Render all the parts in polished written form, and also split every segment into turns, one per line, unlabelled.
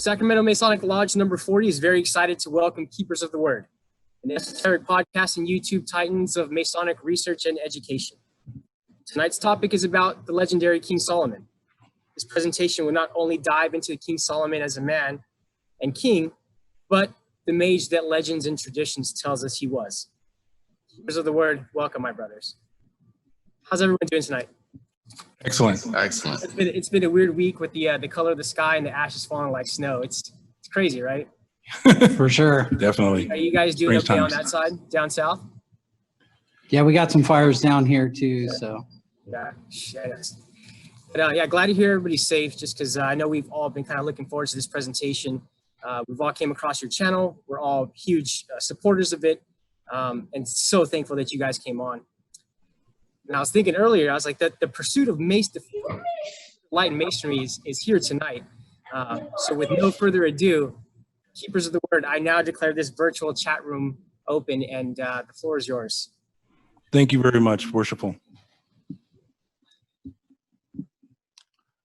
Sacramento Masonic Lodge number 40 is very excited to welcome Keepers of the Word, an esoteric podcast and YouTube titans of Masonic research and education. Tonight's topic is about the legendary King Solomon. This presentation will not only dive into King Solomon as a man and king, but the mage that legends and traditions tells us he was. Keepers of the Word, welcome, my brothers. How's everyone doing tonight?
Excellent.
Excellent.
It's been a weird week with the color of the sky and the ashes falling like snow. It's crazy, right?
For sure.
Definitely.
Are you guys doing okay on
Springtime.
that side, down south?
Yeah, we got some fires down here too. So
Yeah, but yeah, glad to hear everybody's safe. Just because I know we've all been kind of looking forward to this presentation. We've all came across your channel. We're all huge supporters of it, and so thankful that you guys came on. And I was thinking earlier, I was like, that the pursuit of light and masonry is here tonight. So with no further ado, Keepers of the Word, I now declare this virtual chat room open, and the floor is yours.
Thank you very much, Worshipful.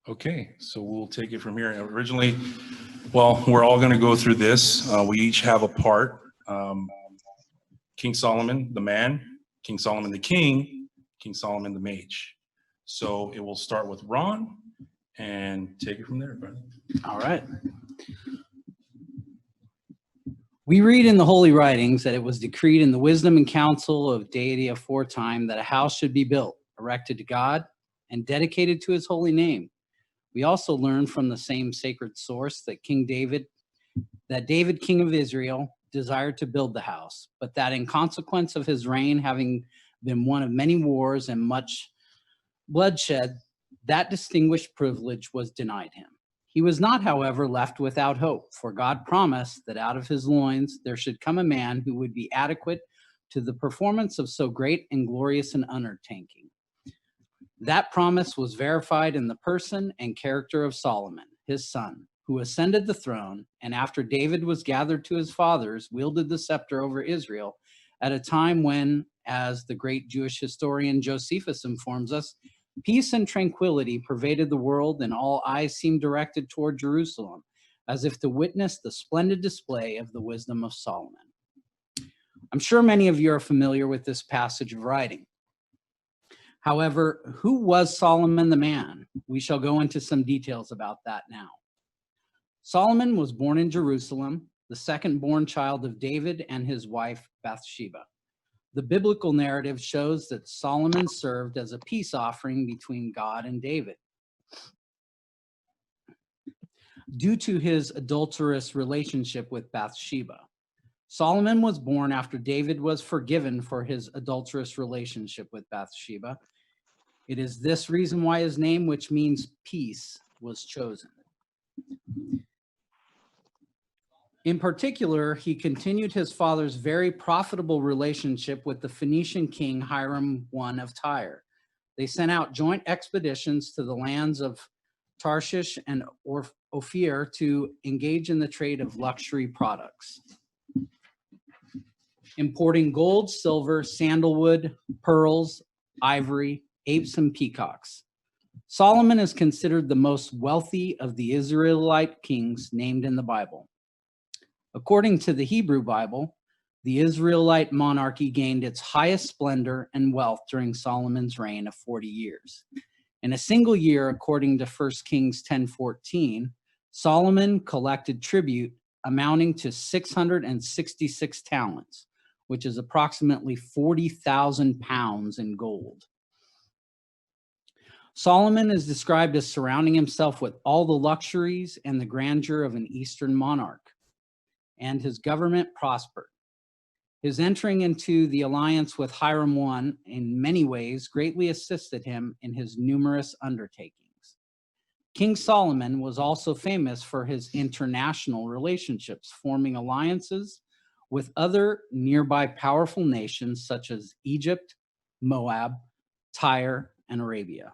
Okay, so we'll take it from here. Originally, well, we're all going to go through this. We each have a part. King Solomon, the man, King Solomon, the king, King Solomon, the mage. So it will start with Ron and take it from there, brother.
all right. We read in the holy writings that it was decreed in the wisdom and counsel of deity aforetime that a house should be built, erected to God, and dedicated to his holy name. We also learn from the same sacred source that David, king of Israel, desired to build the house, but that in consequence of his reign having been one of many wars and much bloodshed, that distinguished privilege was denied him. He was not, however, left without hope, for God promised that out of his loins there should come a man who would be adequate to the performance of so great and glorious an undertaking. That promise was verified in the person and character of Solomon, his son, who ascended the throne, and after David was gathered to his fathers, wielded the scepter over Israel at a time when, as the great Jewish historian Josephus informs us, peace and tranquility pervaded the world and all eyes seemed directed toward Jerusalem, as if to witness the splendid display of the wisdom of Solomon. I'm sure many of you are familiar with this passage of writing. However, who was Solomon the man? We shall go into some details about that now. Solomon was born in Jerusalem, the second-born child of David and his wife Bathsheba. The biblical narrative shows that Solomon served as a peace offering between God and David. Due to his adulterous relationship with Bathsheba, Solomon was born after David was forgiven for his adulterous relationship with Bathsheba. It is this reason why his name, which means peace, was chosen. In particular, he continued his father's very profitable relationship with the Phoenician king Hiram I of Tyre. They sent out joint expeditions to the lands of Tarshish and Ophir to engage in the trade of luxury products, importing gold, silver, sandalwood, pearls, ivory, apes, and peacocks. Solomon is considered the most wealthy of the Israelite kings named in the Bible. According to the Hebrew Bible, the Israelite monarchy gained its highest splendor and wealth during Solomon's reign of 40 years. In a single year, according to 1 Kings 10:14, Solomon collected tribute amounting to 666 talents, which is approximately 40,000 pounds in gold. Solomon is described as surrounding himself with all the luxuries and the grandeur of an Eastern monarch, and his government prospered. His entering into the alliance with Hiram I in many ways greatly assisted him in his numerous undertakings. King Solomon was also famous for his international relationships, forming alliances with other nearby powerful nations such as Egypt, Moab, Tyre, and Arabia,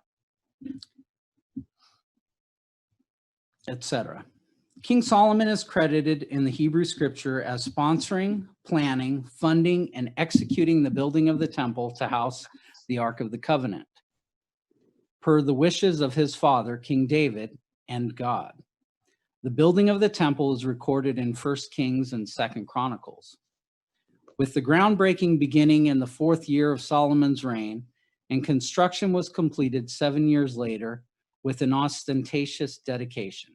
etc. King Solomon is credited in the Hebrew scripture as sponsoring, planning, funding, and executing the building of the temple to house the Ark of the Covenant, per the wishes of his father, King David, and God. The building of the temple is recorded in 1 Kings and 2 Chronicles. With the groundbreaking beginning in the 4th year of Solomon's reign, and construction was completed 7 years later with an ostentatious dedication.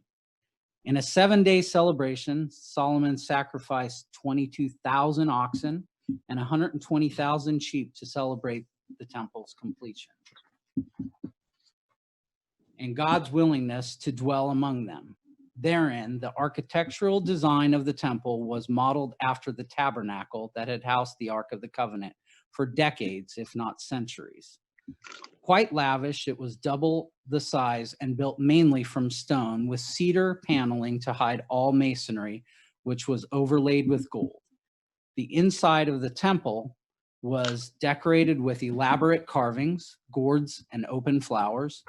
In a 7-day celebration, Solomon sacrificed 22,000 oxen and 120,000 sheep to celebrate the temple's completion and God's willingness to dwell among them. Therein, the architectural design of the temple was modeled after the tabernacle that had housed the Ark of the Covenant for decades, if not centuries. Quite lavish, it was double the size and built mainly from stone with cedar paneling to hide all masonry, which was overlaid with gold. The inside of the temple was decorated with elaborate carvings, gourds and open flowers,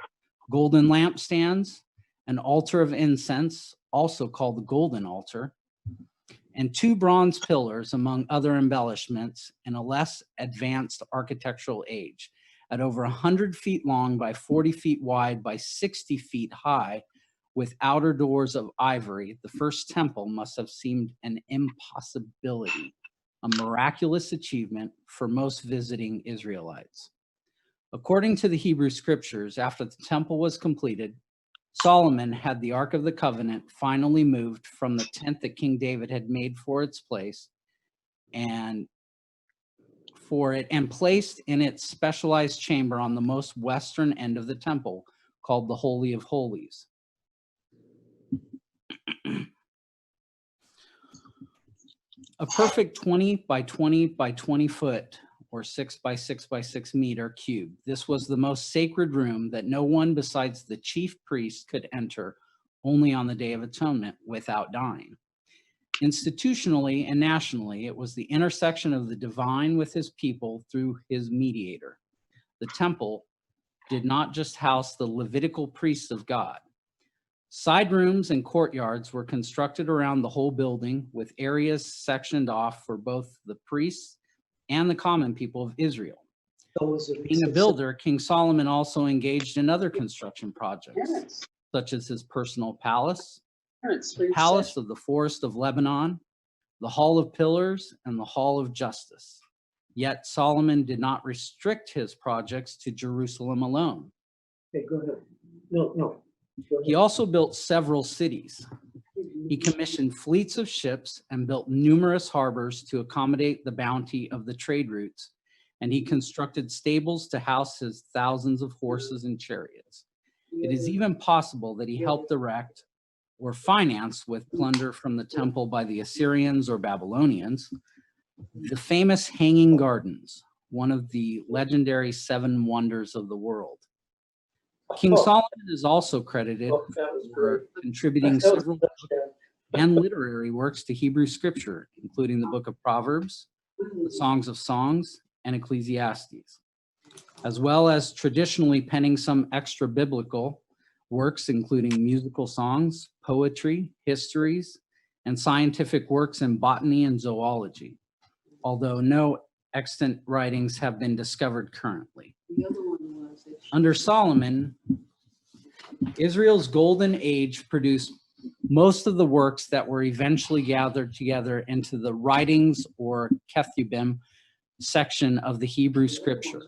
golden lampstands, an altar of incense, also called the golden altar, and 2 bronze pillars, among other embellishments, in a less advanced architectural age. At over 100 feet long by 40 feet wide by 60 feet high, with outer doors of ivory, the first temple must have seemed an impossibility, a miraculous achievement for most visiting Israelites. According to the Hebrew scriptures, after the temple was completed, Solomon had the Ark of the Covenant finally moved from the tent that King David had made for its place and placed in its specialized chamber on the most western end of the temple, called the Holy of Holies. A perfect 20 by 20 by 20 foot or 6 by 6 by 6 meter cube. This was the most sacred room that no one besides the chief priest could enter, only on the Day of Atonement, without dying. Institutionally and nationally, it was the intersection of the divine with his people through his mediator. The temple did not just house the Levitical priests of God. Side rooms and courtyards were constructed around the whole building, with areas sectioned off for both the priests and the common people of Israel. Being a builder, King Solomon also engaged in other construction projects, such as his personal palace, the Palace of the Forest of Lebanon, the Hall of Pillars, and the Hall of Justice. Yet Solomon did not restrict his projects to Jerusalem alone.
Okay, go ahead. No. Go
He
ahead.
also built several cities. He commissioned fleets of ships and built numerous harbors to accommodate the bounty of the trade routes, and he constructed stables to house his thousands of horses and chariots. It is even possible that he helped erect or finance with plunder from the temple by the Assyrians or Babylonians the famous Hanging Gardens, one of the legendary 7 wonders of the world. King Solomon is also credited
Oh, that was
for
great.
contributing
That was
several
a touchdown.
and literary works to Hebrew scripture, including the book of Proverbs, the Songs of Songs, and Ecclesiastes, as well as traditionally penning some extra biblical works, including musical songs, poetry, histories, and scientific works in botany and zoology, although no extant writings have been discovered currently. Under Solomon, Israel's golden age produced most of the works that were eventually gathered together into the writings or Ketubim section of the Hebrew scripture.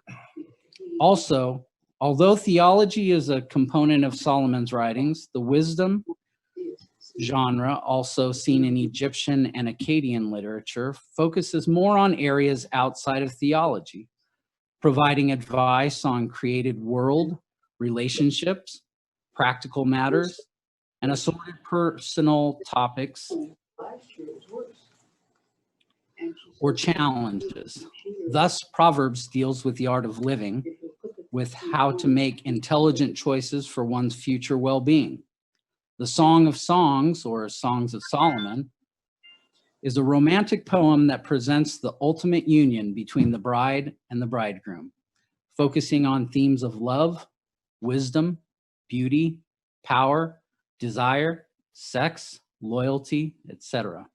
Also, although theology is a component of Solomon's writings, the wisdom genre, also seen in Egyptian and Akkadian literature, focuses more on areas outside of theology, providing advice on created world, relationships, practical matters, and assorted personal topics or challenges. Thus, Proverbs deals with the art of living, with how to make intelligent choices for one's future well-being. The Song of Songs, or Songs of Solomon, is a romantic poem that presents the ultimate union between the bride and the bridegroom, focusing on themes of love, wisdom, beauty, power, desire, sex, loyalty, etc.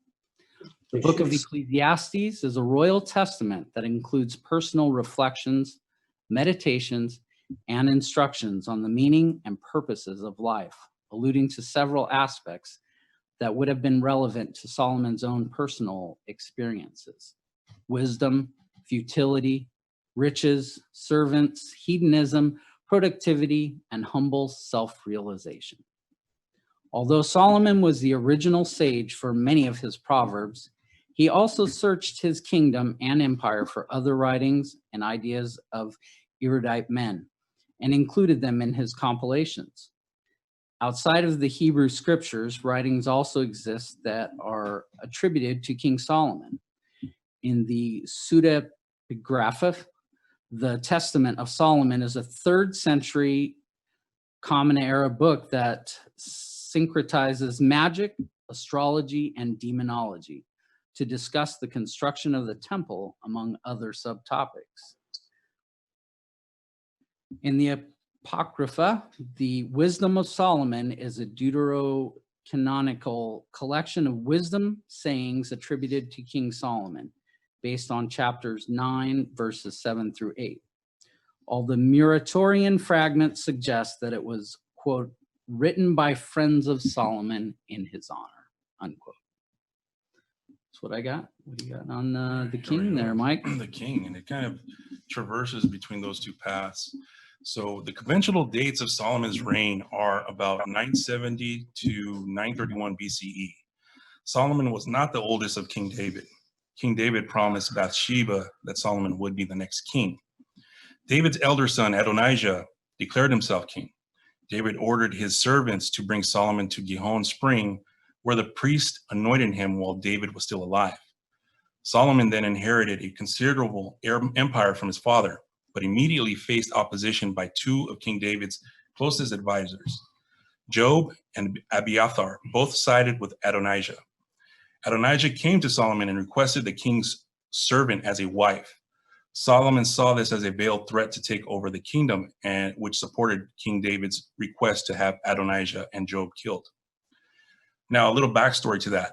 The book of Ecclesiastes is a royal testament that includes personal reflections, meditations, and instructions on the meaning and purposes of life, alluding to several aspects that would have been relevant to Solomon's own personal experiences: wisdom, futility, riches, servants, hedonism, productivity, and humble self-realization. Although Solomon was the original sage for many of his proverbs, he also searched his kingdom and empire for other writings and ideas of erudite men and included them in his compilations. Outside of the Hebrew scriptures, writings also exist that are attributed to King Solomon. In the Pseudepigrapha, the Testament of Solomon is a 3rd century Common Era book that syncretizes magic, astrology, and demonology to discuss the construction of the temple, among other subtopics. In the Apocrypha, the Wisdom of Solomon is a deuterocanonical collection of wisdom sayings attributed to King Solomon, based on chapters 9, verses 7 through 8. All the Muratorian fragments suggest that it was, quote, written by friends of Solomon in his honor, unquote. That's what I got. What do you got on the king there, Mike?
The king, and it kind of traverses between those two paths. So the conventional dates of Solomon's reign are about 970 to 931 BCE. Solomon was not the oldest of King David. King David promised Bathsheba that Solomon would be the next king. David's elder son, Adonijah, declared himself king. David ordered his servants to bring Solomon to Gihon Spring, where the priest anointed him while David was still alive. Solomon then inherited a considerable empire from his father, but immediately faced opposition by 2 of King David's closest advisors. Job and Abiathar both sided with Adonijah. Adonijah came to Solomon and requested the king's servant as a wife. Solomon saw this as a veiled threat to take over the kingdom, and which supported King David's request to have Adonijah and Job killed. Now, a little backstory to that.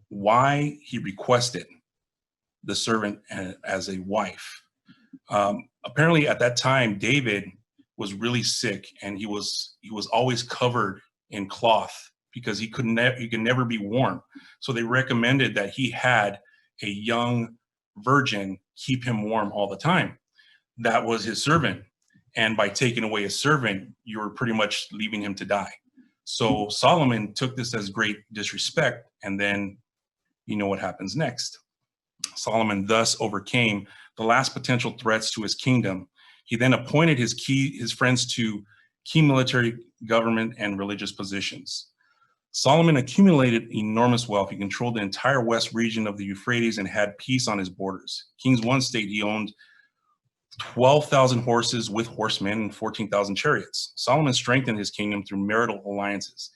Why he requested the servant as a wife. Apparently at that time, David was really sick, and he was always covered in cloth because he could never be warm. So they recommended that he had a young virgin keep him warm all the time. That was his servant. And by taking away a servant, you were pretty much leaving him to die. So Solomon took this as great disrespect, and then you know what happens next. Solomon thus overcame the last potential threats to his kingdom. He then appointed his friends to key military, government, and religious positions. Solomon accumulated enormous wealth. He controlled the entire west region of the Euphrates and had peace on his borders. Kings One state he owned 12,000 horses with horsemen and 14,000 chariots. Solomon strengthened his kingdom through marital alliances.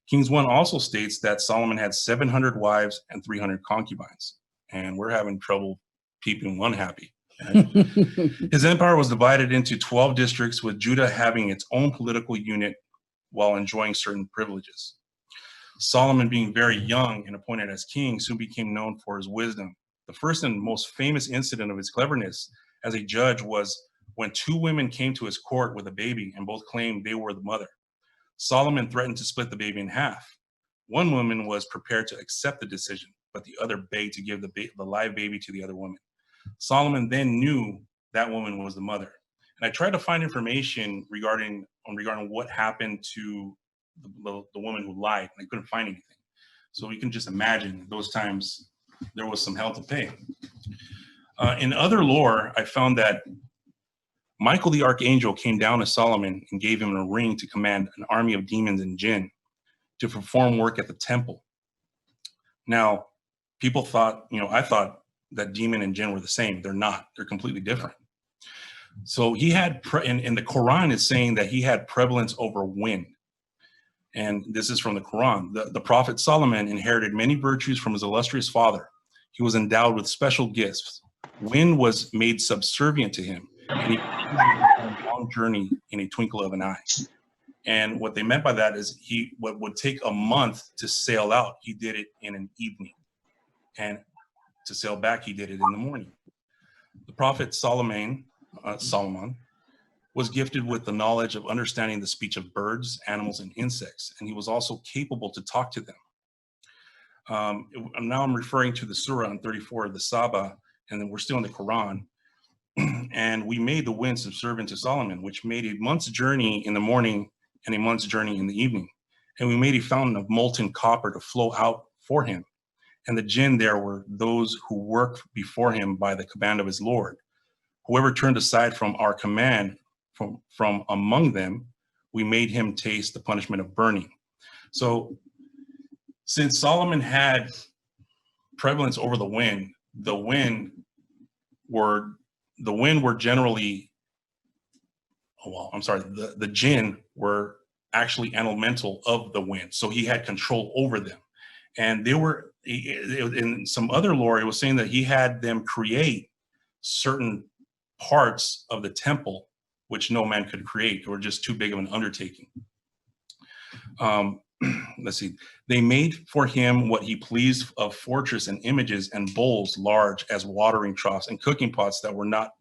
Kings One also states that Solomon had 700 wives and 300 concubines. And we're having trouble keeping one happy. His empire was divided into 12 districts, with Judah having its own political unit while enjoying certain privileges. Solomon, being very young and appointed as king, soon became known for his wisdom. The first and most famous incident of his cleverness as a judge was when 2 women came to his court with a baby and both claimed they were the mother. Solomon threatened to split the baby in half. One woman was prepared to accept the decision, but the other begged to give the live baby to the other woman. Solomon then knew that woman was the mother. And I tried to find information regarding what happened to the woman who lied, and I couldn't find anything. So you can just imagine those times there was some hell to pay. In other lore, I found that Michael the archangel came down to Solomon and gave him a ring to command an army of demons and jinn to perform work at the temple. Now, people thought, I thought that demon and jinn were the same. They're not. They're completely different. So he had, in the Quran is saying that he had prevalence over wind. And this is from the Quran. The prophet Solomon inherited many virtues from his illustrious father. He was endowed with special gifts. Wind was made subservient to him, and he had a long journey in a twinkle of an eye. And what they meant by that is what would take a month to sail out, he did it in an evening. And to sail back, he did it in the morning. The prophet Solomon was gifted with the knowledge of understanding the speech of birds, animals, and insects, and he was also capable to talk to them. Now I'm referring to the Surah on 34 of the Saba, and then we're still in the Quran. And we made the wind subservient to Solomon, which made a month's journey in the morning and a month's journey in the evening. And we made a fountain of molten copper to flow out for him. And the jinn there were those who worked before him by the command of his Lord. Whoever turned aside from our command from among them, we made him taste the punishment of burning. So since Solomon had prevalence over the wind were generally, the jinn were actually elemental of the wind. So he had control over them. And they were, in some other lore, it was saying that he had them create certain parts of the temple, which no man could create. They were just too big of an undertaking. Let's see. They made for him what he pleased of fortress and images and bowls large as watering troughs and cooking pots that will not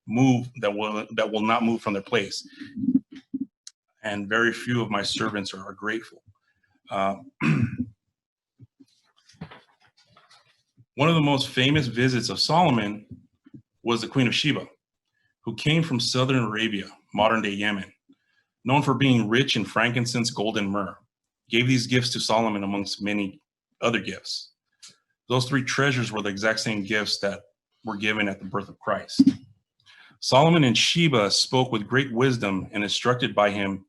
move from their place. And very few of my servants are grateful. One of the most famous visits of Solomon was the Queen of Sheba, who came from southern Arabia, modern-day Yemen, known for being rich in frankincense, gold, and myrrh. Gave these gifts to Solomon amongst many other gifts. Those three treasures were the exact same gifts that were given at the birth of Christ. Solomon and Sheba spoke with great wisdom, and instructed by him,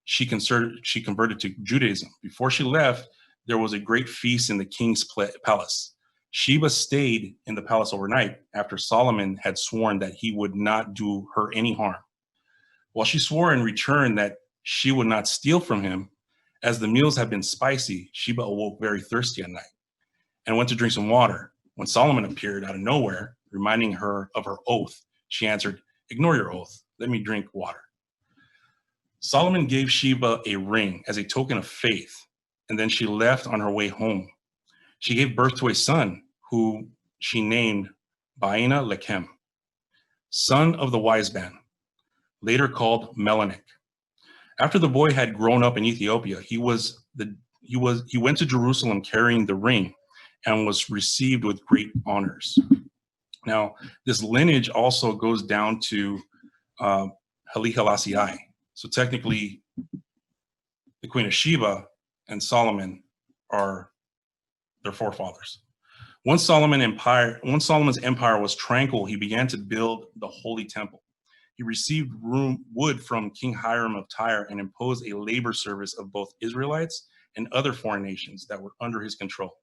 she converted to Judaism. Before she left, there was a great feast in the king's palace. Sheba stayed in the palace overnight after Solomon had sworn that he would not do her any harm. While she swore in return that she would not steal from him, as the meals had been spicy, Sheba awoke very thirsty at night and went to drink some water. When Solomon appeared out of nowhere, reminding her of her oath, she answered, "Ignore your oath. Let me drink water." Solomon gave Sheba a ring as a token of faith, and then she left on her way home. She gave birth to a son who she named Baina Lechem, son of the wise man, later called Melanic. After the boy had grown up in Ethiopia, he went to Jerusalem carrying the ring and was received with great honors. Now, this lineage also goes down to Haile. So technically, the Queen of Sheba and Solomon are their forefathers. Once Solomon's empire was tranquil, he began to build the Holy Temple. He received wood from King Hiram of Tyre and imposed a labor service of both Israelites and other foreign nations that were under his control.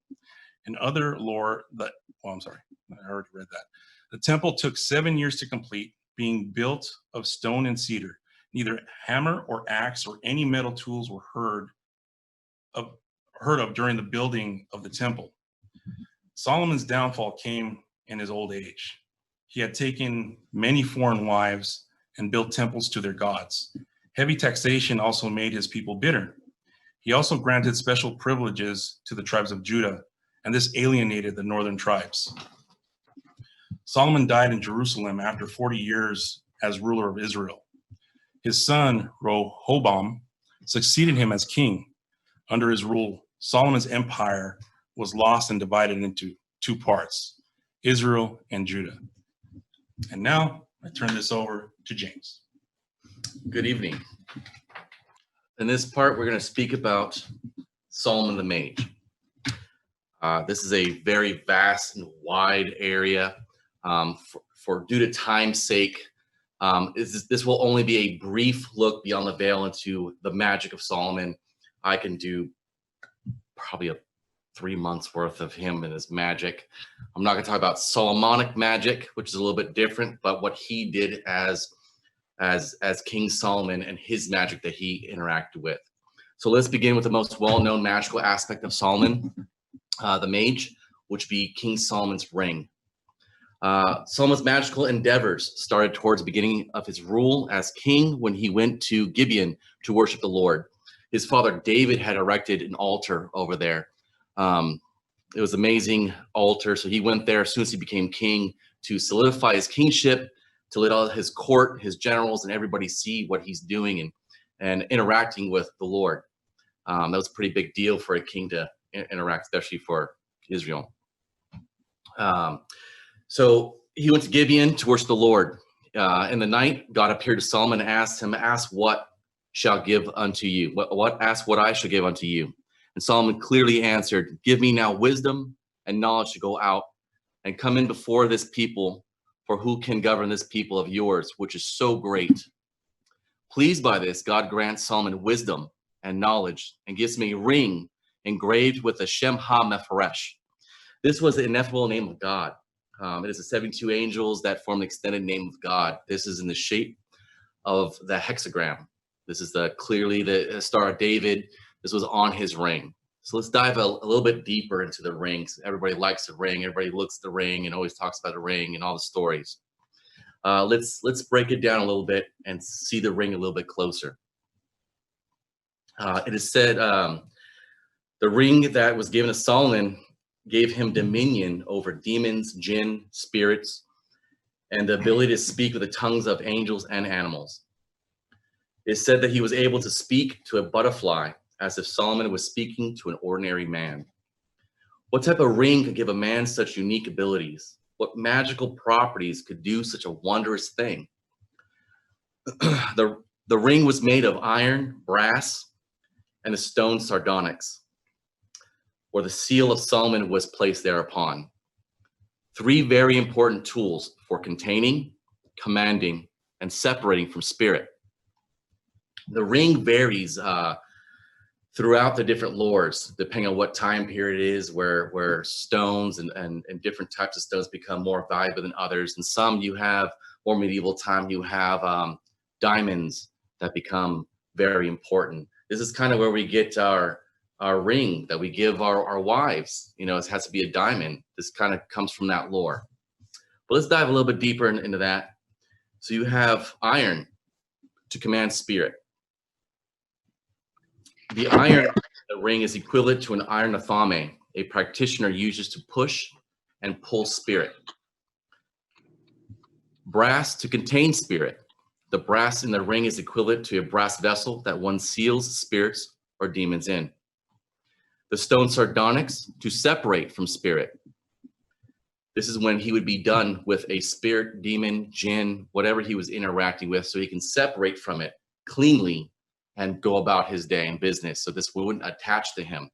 In other lore, I already read that. The temple took 7 years to complete, being built of stone and cedar. Neither hammer or axe or any metal tools were heard of during the building of the temple. Solomon's downfall came in his old age. He had taken many foreign wives and built temples to their gods. Heavy taxation also made his people bitter. He also granted special privileges to the tribes of Judah, and this alienated the northern tribes. Solomon died in Jerusalem after 40 years as ruler of Israel. His son, Rehoboam, succeeded him as king. Under his rule, Solomon's empire was lost and divided into two parts, Israel and Judah. And now I turn this over to James.
Good evening. In this part, we're going to speak about Solomon the Mage. This is a very vast and wide area. Due to time's sake, this will only be a brief look beyond the veil into the magic of Solomon. I can do probably 3 months worth of him and his magic. I'm not going to talk about Solomonic magic, which is a little bit different, but what he did as King Solomon and his magic that he interacted with. So let's begin with the most well-known magical aspect of Solomon, the Mage, which would be King Solomon's ring. Solomon's magical endeavors started towards the beginning of his rule as king when he went to Gibeon to worship the Lord. His father David had erected an altar over there. It was an amazing altar, so he went there as soon as he became king to solidify his kingship, to let all his court, his generals, and everybody see what he's doing and interacting with the Lord. That was a pretty big deal for a king to interact, especially for Israel. So he went to Gibeon to worship the Lord. In the night, God appeared to Solomon and asked him, "Ask what shall give unto you? Ask what I shall give unto you." And Solomon clearly answered, "Give me now wisdom and knowledge to go out and come in before this people, for who can govern this people of yours, which is so great?" Pleased by this, God grants Solomon wisdom and knowledge and gives him a ring engraved with the Shem HaMepharesh. This was the ineffable name of God. It is the 72 angels that form the extended name of God. This is in the shape of the hexagram. This is clearly the Star of David. This was on his ring. So let's dive a little bit deeper into the rings. Everybody likes the ring. Everybody looks at the ring and always talks about the ring and all the stories. Let's break it down a little bit and see the ring a little bit closer. It is said the ring that was given to Solomon gave him dominion over demons, jinn, spirits, and the ability to speak with the tongues of angels and animals. It is said that he was able to speak to a butterfly as if Solomon was speaking to an ordinary man. What type of ring could give a man such unique abilities? What magical properties could do such a wondrous thing? The ring was made of iron, brass, and the stone sardonyx, where the seal of Solomon was placed thereupon. 3 very important tools for containing, commanding, and separating from spirit. The ring varies throughout the different lores, depending on what time period it is, where stones and different types of stones become more valuable than others. And some you have more medieval time, you have diamonds that become very important. This is kind of where we get our ring that we give our wives. You know, it has to be a diamond. This kind of comes from that lore. But let's dive a little bit deeper into that. So you have iron to command spirit. The iron the ring is equivalent to an iron athame, a practitioner uses to push and pull spirit. Brass to contain spirit. The brass in the ring is equivalent to a brass vessel that one seals spirits or demons in. The stone sardonyx to separate from spirit. This is when he would be done with a spirit, demon, jinn, whatever he was interacting with, so he can separate from it cleanly and go about his day and business, so this wouldn't attach to him.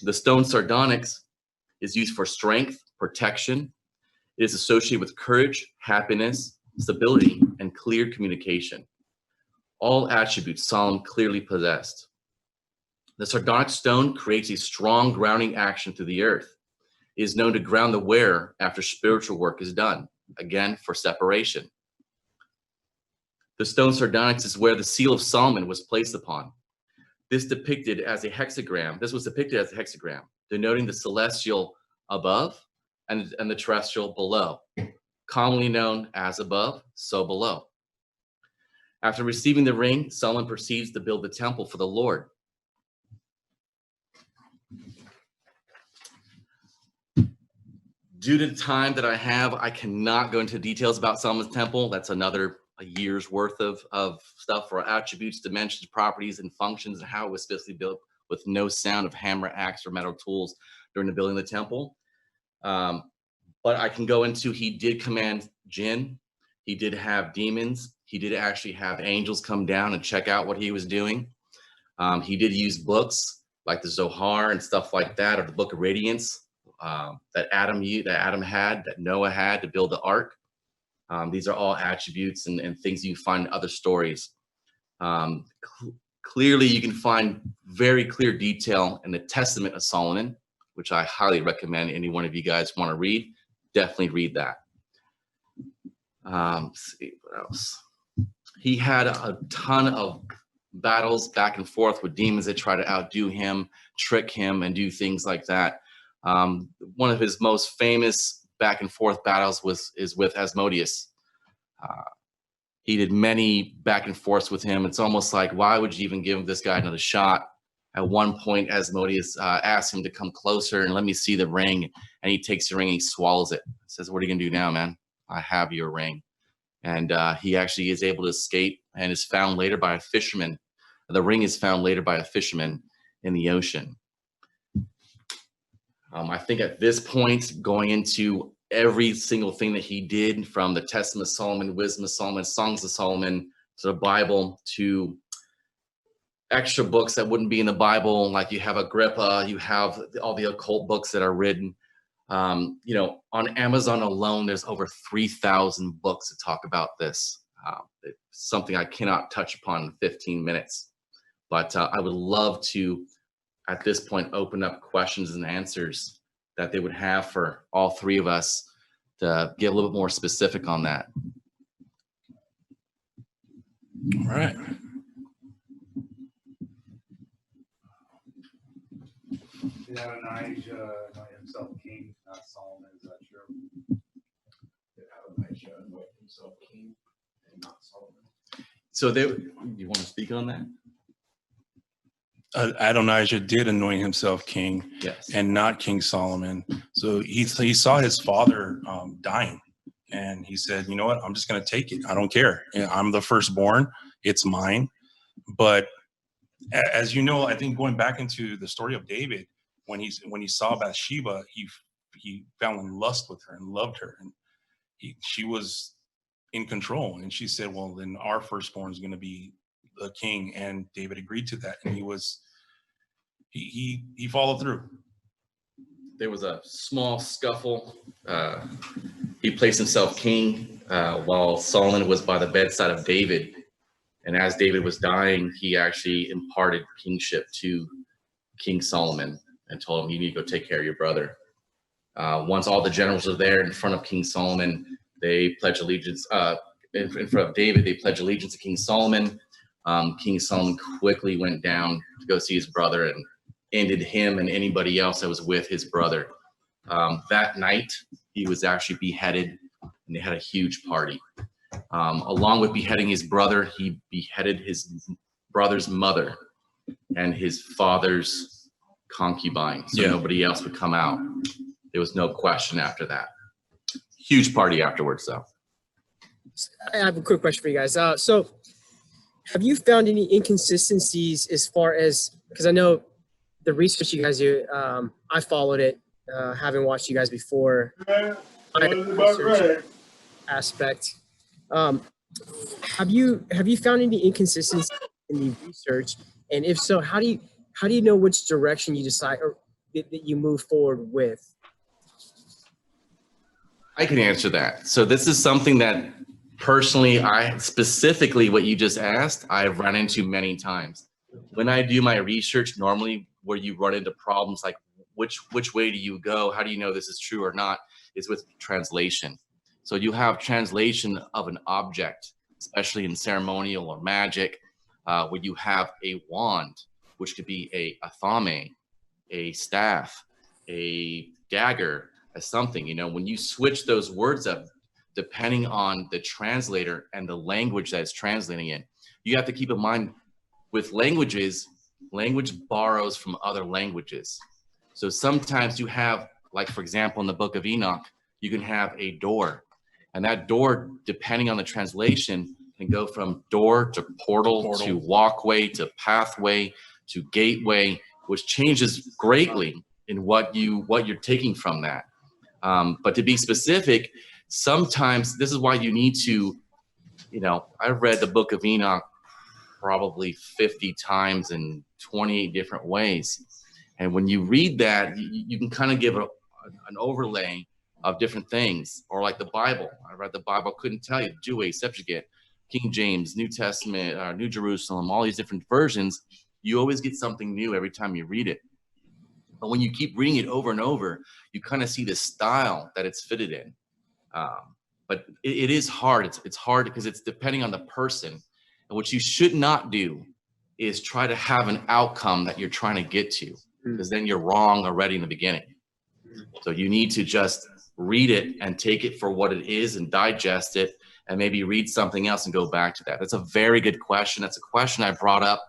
The stone sardonyx is used for strength, protection. It is associated with courage, happiness, stability, and clear communication. All attributes Solomon clearly possessed. The sardonyx stone creates a strong grounding action through the earth. It is known to ground the wearer after spiritual work is done, again, for separation. The stone sardonyx is where the seal of Solomon was placed upon. This was depicted as a hexagram, denoting the celestial above and the terrestrial below, commonly known as above, so below. After receiving the ring, Solomon proceeds to build the temple for the Lord. Due to the time that I have, I cannot go into details about Solomon's temple. That's another year's worth of stuff for attributes, dimensions, properties, and functions, and how it was physically built with no sound of hammer, axe, or metal tools during the building of the temple. But I can go into, he did command jinn. He did have demons. He did actually have angels come down and check out what he was doing. He did use books like the Zohar and stuff like that, or the Book of Radiance that Adam had, that Noah had to build the ark. These are all attributes and things you find in other stories. Clearly, you can find very clear detail in the Testament of Solomon, which I highly recommend any one of you guys want to read. Definitely read that. Let's see what else. He had a ton of battles back and forth with demons that try to outdo him, trick him, and do things like that. One of his most famous back and forth battles is with Asmodeus. He did many back and forths with him. It's almost like, why would you even give this guy another shot? At one point, Asmodeus asked him to come closer and let me see the ring. And he takes the ring and he swallows it. Says, what are you gonna do now, man? I have your ring. And he actually is able to escape and is found later by a fisherman. The ring is found later by a fisherman in the ocean. I think at this point, going into every single thing that he did, from the Testament of Solomon, Wisdom of Solomon, Songs of Solomon, to the Bible, to extra books that wouldn't be in the Bible, like you have Agrippa, you have all the occult books that are written. You know, on Amazon alone, there's over 3,000 books that talk about this. It's something I cannot touch upon in 15 minutes. But I would love to, at this point, open up questions and answers that they would have for all three of us to get a little bit more specific on that.
All right.
Did Adonijah anoint himself king, not Solomon? Is that true? Did Adonijah anoint himself king and not Solomon?
So you want to speak on that?
Adonijah did anoint himself king,
Yes.
and not King Solomon. So he saw his father dying, and he said, you know what, I'm just going to take it. I don't care. I'm the firstborn. It's mine. But as you know, I think going back into the story of David, when he saw Bathsheba, he fell in lust with her and loved her, and she was in control. And she said, well, then our firstborn is going to be the king. And David agreed to that, and he followed through.
There was a small scuffle. He placed himself king while Solomon was by the bedside of David. And as David was dying, he actually imparted kingship to King Solomon and told him, you need to go take care of your brother. Once all the generals were there in front of King Solomon, they pledged allegiance. In front of David, they pledged allegiance to King Solomon. King Solomon quickly went down to go see his brother and ended him and anybody else that was with his brother. That night, he was actually beheaded, and they had a huge party. Along with beheading his brother, he beheaded his brother's mother and his father's concubine, so nobody else would come out. There was no question after that. Huge party afterwards, though.
I have a quick question for you guys. So have you found any inconsistencies as far as, because I know the research you guys do, I followed it, having watched you guys before. Research aspect. Have you found any inconsistencies in the research? And if so, how do you know which direction you decide or that you move forward with?
I can answer that. So this is something that personally, specifically what you just asked, I've run into many times. When I do my research, normally where you run into problems like which way do you go? How do you know this is true or not? Is with translation. So you have translation of an object, especially in ceremonial or magic, where you have a wand, which could be a thame, a staff, a dagger, as something. You know, when you switch those words up, depending on the translator and the language that it's translating in, you have to keep in mind with languages, language borrows from other languages. So sometimes you have, like for example, in the book of Enoch, you can have a door, and that door, depending on the translation, can go from door to portal to walkway to pathway to gateway, which changes greatly in what you're taking from that. But to be specific, sometimes this is why you need to, you know, I've read the book of Enoch probably 50 times in 28 different ways. And when you read that, you can kind of give an overlay of different things. Or like the Bible. I read the Bible, couldn't tell you, Jewish, Septuagint, King James, New Testament, New Jerusalem, all these different versions. You always get something new every time you read it. But when you keep reading it over and over, you kind of see the style that it's fitted in. But it is hard. It's hard because it's depending on the person. And what you should not do is try to have an outcome that you're trying to get to, because then you're wrong already in the beginning. So you need to just read it and take it for what it is and digest it, and maybe read something else and go back to that. That's a very good question. That's a question I brought up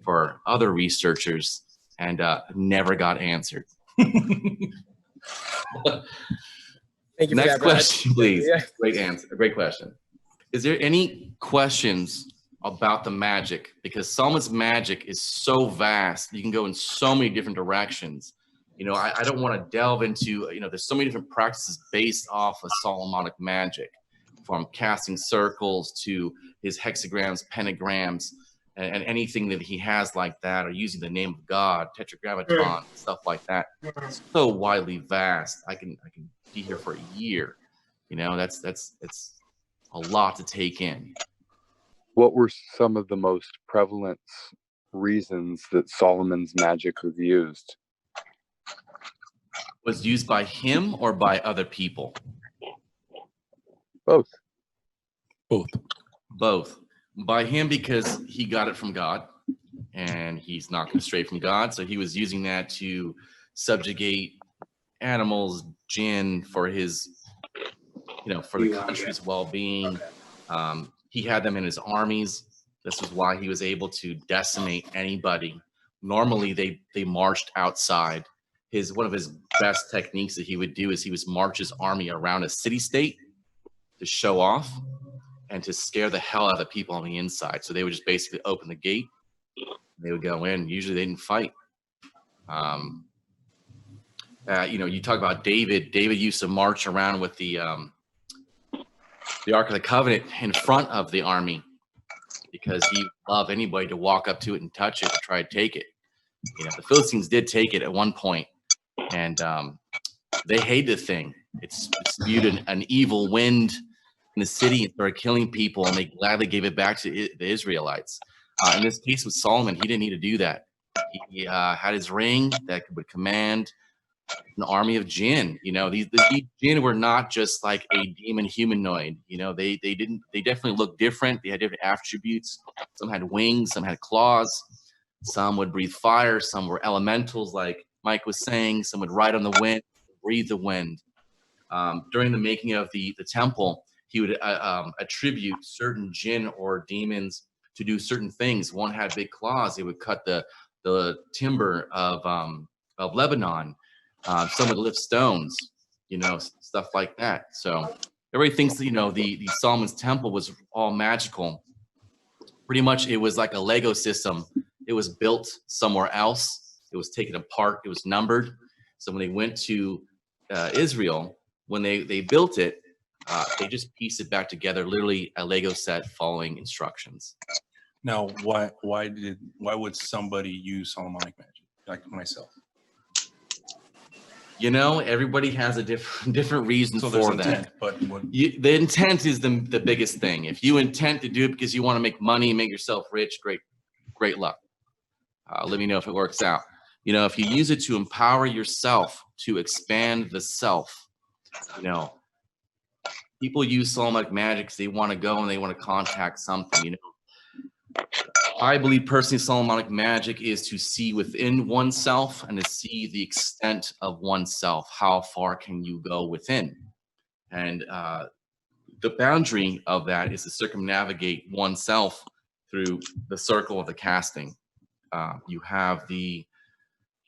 for other researchers and never got answered.
Thank you for
Next
that, Brad.
question, please.
Yeah.
Great answer. Great question. Is there any questions about the magic? Because Solomon's magic is so vast. You can go in so many different directions. You know, I don't want to delve into, you know, there's so many different practices based off of Solomonic magic, from casting circles to his hexagrams, pentagrams, and anything that he has like that, or using the name of God, tetragrammaton, stuff like that. It's so widely vast. I can be here for a year. You know, that's it's a lot to take in.
What were some of the most prevalent reasons that Solomon's magic was used?
Was used by him or by other people?
Both.
Both. By him because he got it from God, and he's not going to stray from God. So he was using that to subjugate animals, jinn, for his, you know, for the country's well-being. He had them in his armies. This is why he was able to decimate anybody. Normally they marched outside. One of his best techniques that he would do is he would march his army around a city-state to show off and to scare the hell out of the people on the inside. So they would just basically open the gate. They would go in. Usually they didn't fight. You know, you talk about David. David used to march around with the Ark of the Covenant in front of the army because he loved anybody to walk up to it and touch it and try to take it. You know, the Philistines did take it at one point, and they hated the thing. It spewed an evil wind in the city and started killing people, and they gladly gave it back to the Israelites. In this case with Solomon, he didn't need to do that. He had his ring that would command an army of jinn. You know, these jinn were not just like a demon humanoid. You know, they definitely looked different. They had different attributes. Some had wings, some had claws, some would breathe fire, some were elementals, like Mike was saying, some would ride on the wind, breathe the wind. During the making of the temple, he would attribute certain jinn or demons to do certain things. One had big claws. They would cut the timber of Lebanon. Some would lift stones, you know, stuff like that. So everybody thinks that, you know, the Solomon's temple was all magical. Pretty much it was like a Lego system. It was built somewhere else. It was taken apart. It was numbered. So when they went to Israel, when they built it, they just pieced it back together, literally a Lego set following instructions.
Now, why would somebody use Solomonic magic, like myself?
You know, everybody has a different reason
So
for
there's
that.
intent, but
The intent is the biggest thing. If you intend to do it because you want to make money and make yourself rich, great luck. Let me know if it works out. You know, if you use it to empower yourself, to expand the self, you know, people use Solomonic magic because they want to go and they want to contact something, you know. I believe personally Solomonic magic is to see within oneself and to see the extent of oneself. How far can you go within? And the boundary of that is to circumnavigate oneself through the circle of the casting. You have the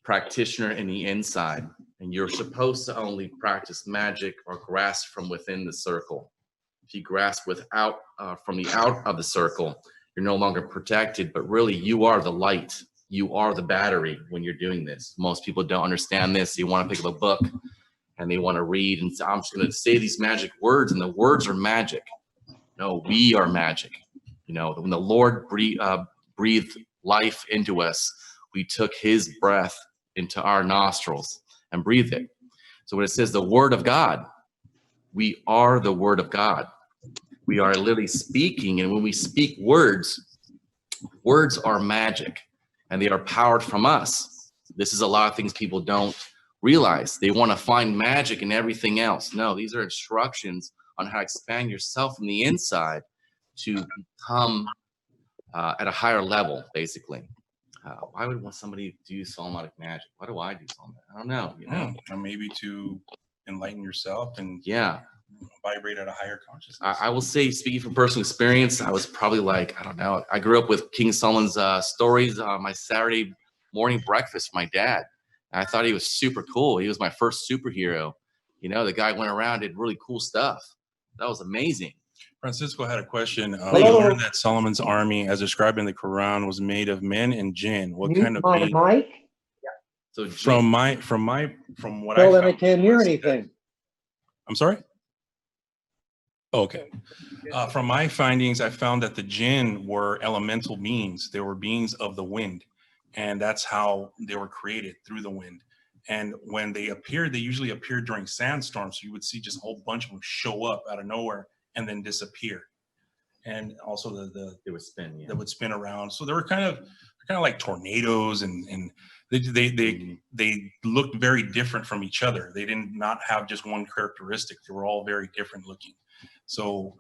practitioner in the inside, and you're supposed to only practice magic or grasp from within the circle. If you grasp without from the out of the circle, you're no longer protected, but really you are the light. You are the battery when you're doing this. Most people don't understand this. They want to pick up a book and they want to read and say, I'm just going to say these magic words, and the words are magic. No, we are magic. You know, when the Lord breathed life into us, we took his breath into our nostrils and breathed it. So when it says the word of God, we are the word of God. We are literally speaking, and when we speak words are magic, and they are powered from us. This is a lot of things people don't realize. They want to find magic in everything else. No, these are instructions on how to expand yourself from the inside to become at a higher level, basically. Why would want somebody do Solomonic magic? Why do I do Solomonic? I don't know. You know,
or maybe to enlighten yourself and
yeah.
vibrate at a higher consciousness.
I will say, speaking from personal experience, I was probably like, I don't know. I grew up with King Solomon's stories on my Saturday morning breakfast for my dad. And I thought he was super cool. He was my first superhero. You know, the guy went around, did really cool stuff. That was amazing.
Francisco had a question. We
Hello.
learned that Solomon's army, as described in the Quran, was made of men and jinn. What kind of
Mute
being?
my mic.
So
From what
Well,
I
then I
found,
can't hear
was that-
anything.
I'm sorry. Okay. From my findings, I found that the jinn were elemental beings. They were beings of the wind, and that's how they were created, through the wind. And when they appeared, they usually appeared during sandstorms. So you would see just a whole bunch of them show up out of nowhere and then disappear. And also
it was spin. Yeah.
that would spin around. So they were kind of like tornadoes, and they looked very different from each other. They did not have just one characteristic. They were all very different looking. So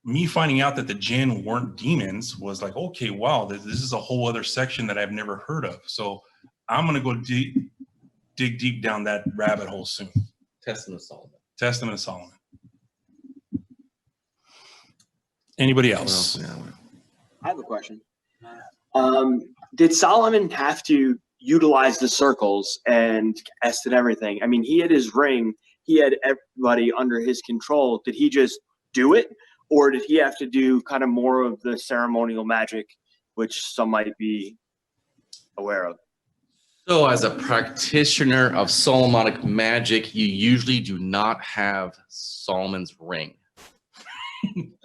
me finding out that the jinn weren't demons was like, okay, wow, this is a whole other section that I've never heard of. So I'm gonna go dig deep down that rabbit hole soon.
Testament of Solomon.
Testament of Solomon. Anybody else?
I have a question. Did Solomon have to utilize the circles and cast and everything? I mean, he had his ring, he had everybody under his control. Did he just do it? Or did he have to do kind of more of the ceremonial magic, which some might be aware of?
So as a practitioner of Solomonic magic, you usually do not have Solomon's ring.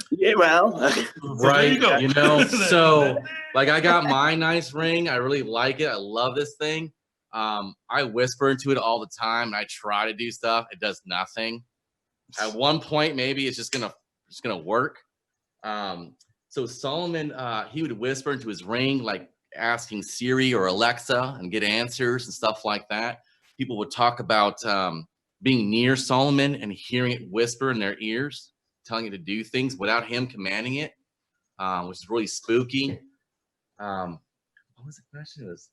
Yeah, well,
Right,
go.
you know, so like I got my nice ring. I really like it. I love this thing. I whisper into it all the time and I try to do stuff. It does nothing. At one point, maybe it's just gonna work. So Solomon, he would whisper into his ring, like asking Siri or Alexa and get answers and stuff like that. People would talk about being near Solomon and hearing it whisper in their ears, telling it to do things without him commanding it, which is really spooky. What was the question? It was,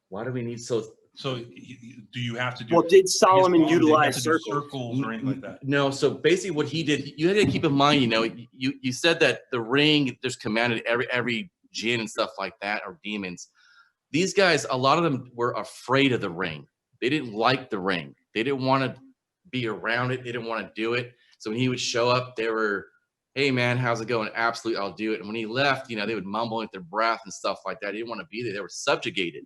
why do we need
So do you have to do?
well, did Solomon
do you have
utilize
to do
circles?
circles or anything like that?
No, so basically what he did, you had to keep in mind, you know, you said that the ring, there's commanded every jinn and stuff like that, or demons. These guys, a lot of them were afraid of the ring. They didn't like the ring. They didn't want to be around it. They didn't want to do it. So when he would show up, they were, hey man, how's it going? Absolutely, I'll do it. And when he left, you know, they would mumble with their breath and stuff like that. They didn't want to be there. They were subjugated.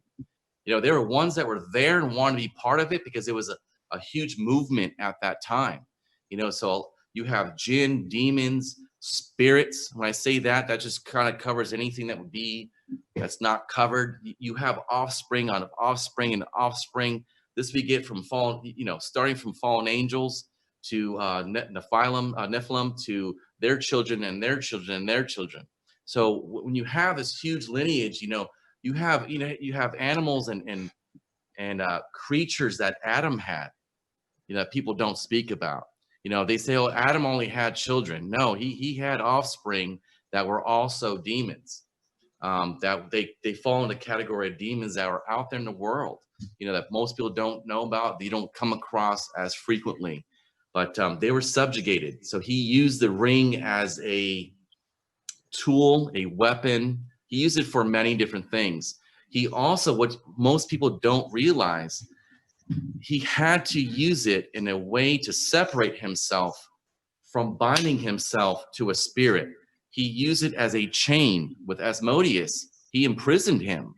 You know, there were ones that were there and wanted to be part of it because it was a huge movement at that time. You know, so you have jinn, demons, spirits. When I say that, that just kind of covers anything that would be that's not covered. You have offspring on offspring and offspring. This we get from fallen, you know, starting from fallen angels to Nephilim to their children and their children and their children. So when you have this huge lineage, you know, you have animals and creatures that Adam had, you know, that people don't speak about. You know, they say, oh, Adam only had children. No, he had offspring that were also demons. That they fall in the category of demons that are out there in the world, you know, that most people don't know about, they don't come across as frequently. But they were subjugated. So he used the ring as a tool, a weapon. He used it for many different things. He also, what most people don't realize, he had to use it in a way to separate himself from binding himself to a spirit. He used it as a chain with Asmodeus. He imprisoned him.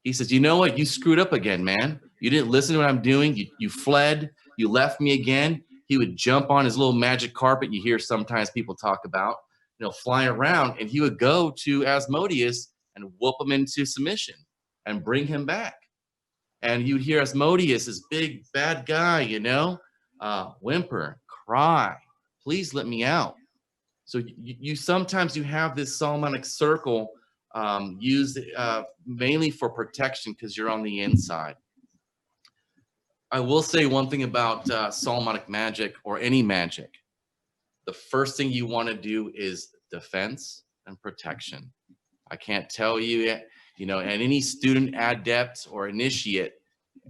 He says, you know what? You screwed up again, man. You didn't listen to what I'm doing. You fled. You left me again. He would jump on his little magic carpet you hear sometimes people talk about, you know, flying around, and he would go to Asmodeus and whoop him into submission and bring him back. And you'd hear Asmodeus, this big bad guy, you know, whimper, cry, please let me out. So you sometimes you have this Solomonic circle used mainly for protection because you're on the inside. I will say one thing about Solomonic magic or any magic. The first thing you want to do is defense and protection. I can't tell you yet, you know, and any student, adept, or initiate,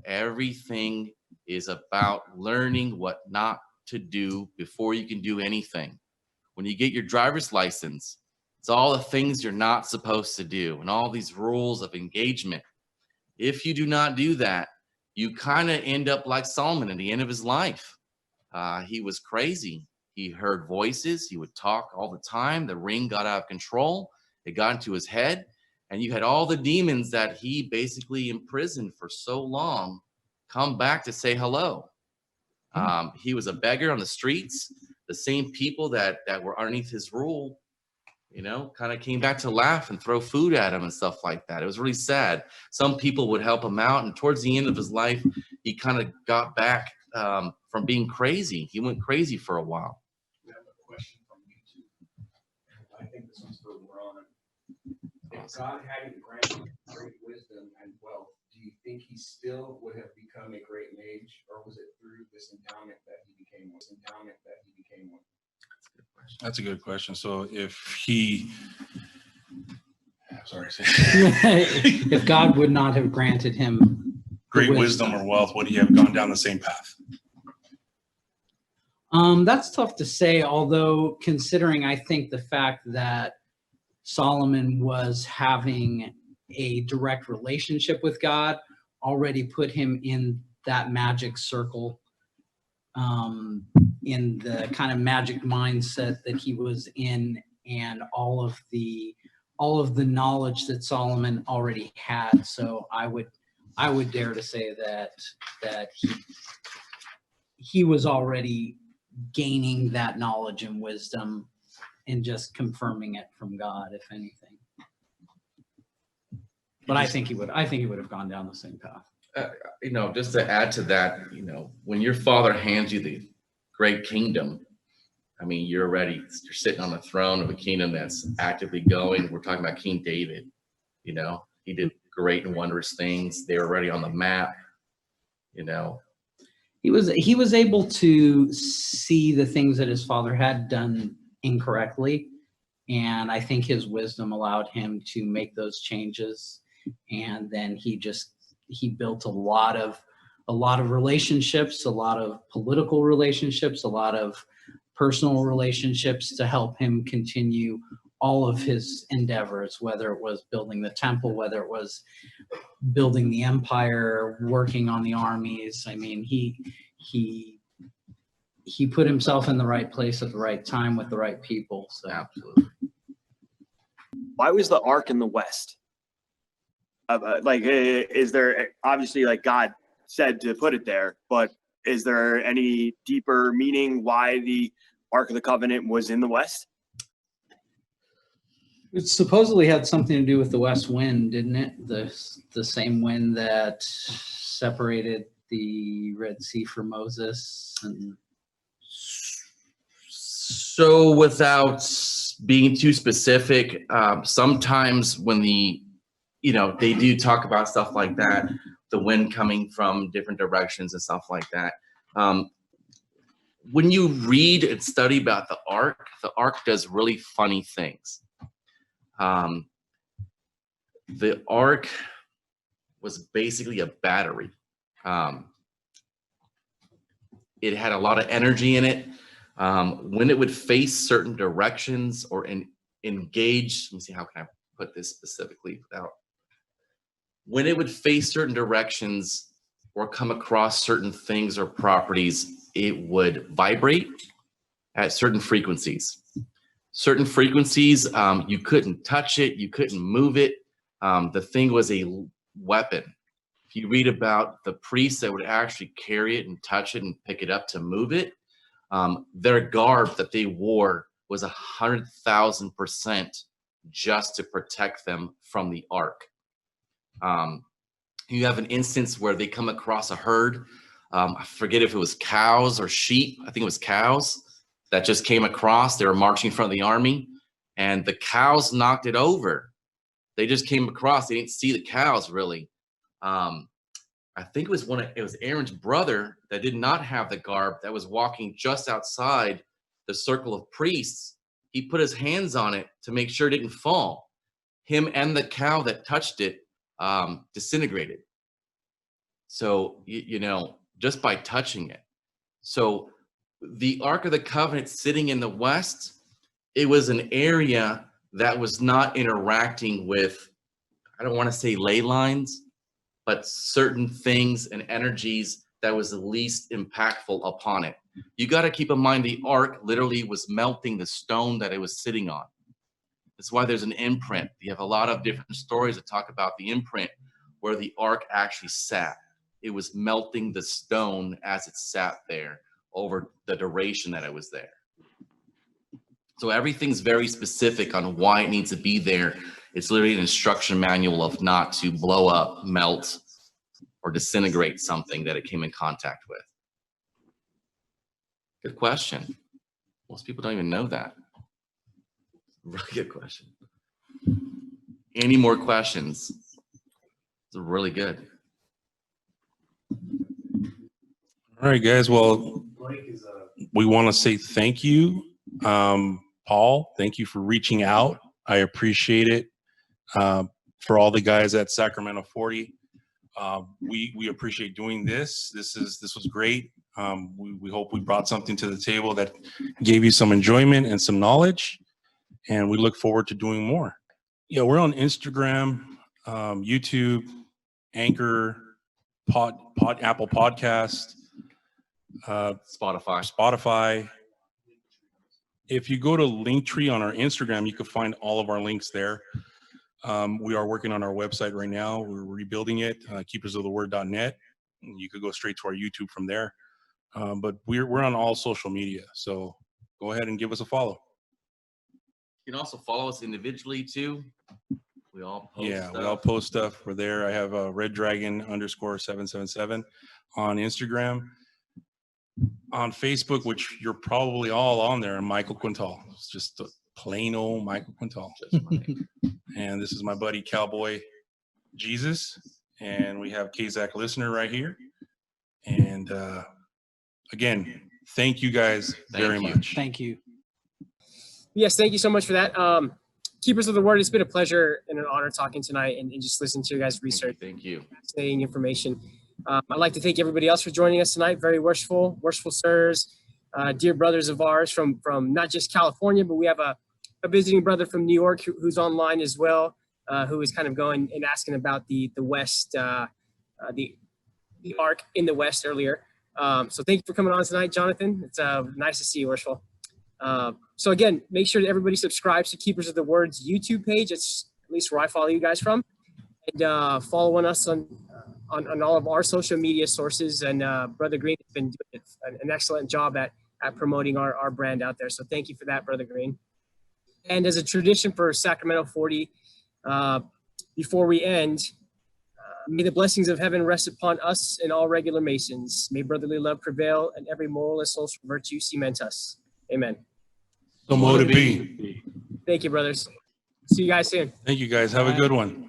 everything is about learning what not to do before you can do anything. When you get your driver's license, it's all the things you're not supposed to do and all these rules of engagement. If you do not do that, you kind of end up like Solomon at the end of his life. He was crazy. He heard voices. He would talk all the time. The ring got out of control. It got into his head. And you had all the demons that he basically imprisoned for so long come back to say hello. He was a beggar on the streets. The same people that were underneath his rule, you know, kind of came back to laugh and throw food at him and stuff like that. It was really sad. Some people would help him out. And towards the end of his life, he kind of got back from being crazy. He went crazy for a while.
We have a question from YouTube. I think this one's for Ron. If God hadn't granted great wisdom and wealth, do you think he still would have become a great mage, or was it through this endowment that he became one?
That's a good question. So if he, sorry,
If God would not have granted him
great wisdom or wealth, would he have gone down the same path?
That's tough to say, although considering I think the fact that Solomon was having a direct relationship with God already put him in that magic circle, in the kind of magic mindset that he was in, and all of the knowledge that Solomon already had. So I would dare to say that he was already gaining that knowledge and wisdom and just confirming it from God, if anything. But I think he would have gone down the same path.
You know, just to add to that, you know, when your father hands you the great kingdom, I mean, you're sitting on the throne of a kingdom that's actively going. We're talking about King David. You know, he did great and wondrous things. They were already on the map. You know,
He was able to see the things that his father had done incorrectly, and I think his wisdom allowed him to make those changes. And then he built a lot of relationships, a lot of political relationships, a lot of personal relationships to help him continue all of his endeavors, whether it was building the temple, whether it was building the empire, working on the armies. I mean, he put himself in the right place at the right time with the right people. So
absolutely.
Why was the ark in the west? Is there obviously, like, God said to put it there, but is there any deeper meaning why the Ark of the Covenant was in the west?
it supposedly had something to do with the west wind, didn't it? The same wind that separated the Red Sea from Moses. And
so without being too specific, sometimes when they do talk about stuff like that, the wind coming from different directions and stuff like that. When you read and study about the ark does really funny things. The ark was basically a battery. It had a lot of energy in it. When it would face certain directions or engage, let me see, how can I put this specifically without, when it would face certain directions or come across certain things or properties, it would vibrate at certain frequencies. Certain frequencies, you couldn't touch it, you couldn't move it. The thing was a weapon. If you read about the priests that would actually carry it and touch it and pick it up to move it, their garb that they wore was 100,000% just to protect them from the ark. You have an instance where they come across a herd. I forget if it was cows or sheep. I think it was cows that just came across. They were marching in front of the army, and the cows knocked it over. They just came across. They didn't see the cows really. I think it was Aaron's brother that did not have the garb, that was walking just outside the circle of priests. He put his hands on it to make sure it didn't fall. Him and the cow that touched it disintegrated. So, just by touching it. So the Ark of the Covenant sitting in the west, it was an area that was not interacting with, I don't want to say ley lines, but certain things and energies that was the least impactful upon it. You got to keep in mind the ark literally was melting the stone that it was sitting on. That's why there's an imprint. You have a lot of different stories that talk about the imprint where the ark actually sat. It was melting the stone as it sat there over the duration that it was there. So everything's very specific on why it needs to be there. It's literally an instruction manual of not to blow up, melt, or disintegrate something that it came in contact with. Good question. Most people don't even know that. Really good question. Any more questions? It's really good.
All right, guys. Well, we want to say thank you. Paul, thank you for reaching out. I appreciate it. For all the guys at Sacramento 40, we appreciate doing this. This was great. We hope we brought something to the table that gave you some enjoyment and some knowledge, and we look forward to doing more. Yeah, we're on Instagram, YouTube, Anchor, Apple Podcast, Spotify. If you go to Linktree on our Instagram, you can find all of our links there. We are working on our website right now. We're rebuilding it, keepersoftheword.net. You could go straight to our YouTube from there. But we're on all social media, so go ahead and give us a follow.
You can also follow us individually too. We all post stuff.
We all post stuff. We're there. I have a Red Dragon _777 on Instagram. On Facebook, which you're probably all on there, Michael Quintal. It's just a plain old Michael Quintal. And this is my buddy Cowboy Jesus. And we have Kazak Listener right here. And again, thank you guys very much.
Thank you.
Yes, thank you so much for that. Keepers of the Word, it's been a pleasure and an honor talking tonight and just listening to your guys' research.
Thank you.
Fascinating information. I'd like to thank everybody else for joining us tonight. Very worshipful sirs, dear brothers of ours from not just California, but we have a visiting brother from New York who's online as well, who is kind of going and asking about the West, the ark in the West earlier. So thank you for coming on tonight, Jonathan. It's nice to see you, worshipful. So again, make sure that everybody subscribes to Keepers of the Word's YouTube page. It's at least where I follow you guys from. And following us on all of our social media sources. And Brother Green has been doing an excellent job at promoting our brand out there. So thank you for that, Brother Green. And as a tradition for Sacramento 40, before we end, may the blessings of heaven rest upon us and all regular Masons. May brotherly love prevail and every moral and social virtue cement us. Amen.
So mote it be.
Thank you, brothers. See you guys soon.
Thank you, guys. Have a good one.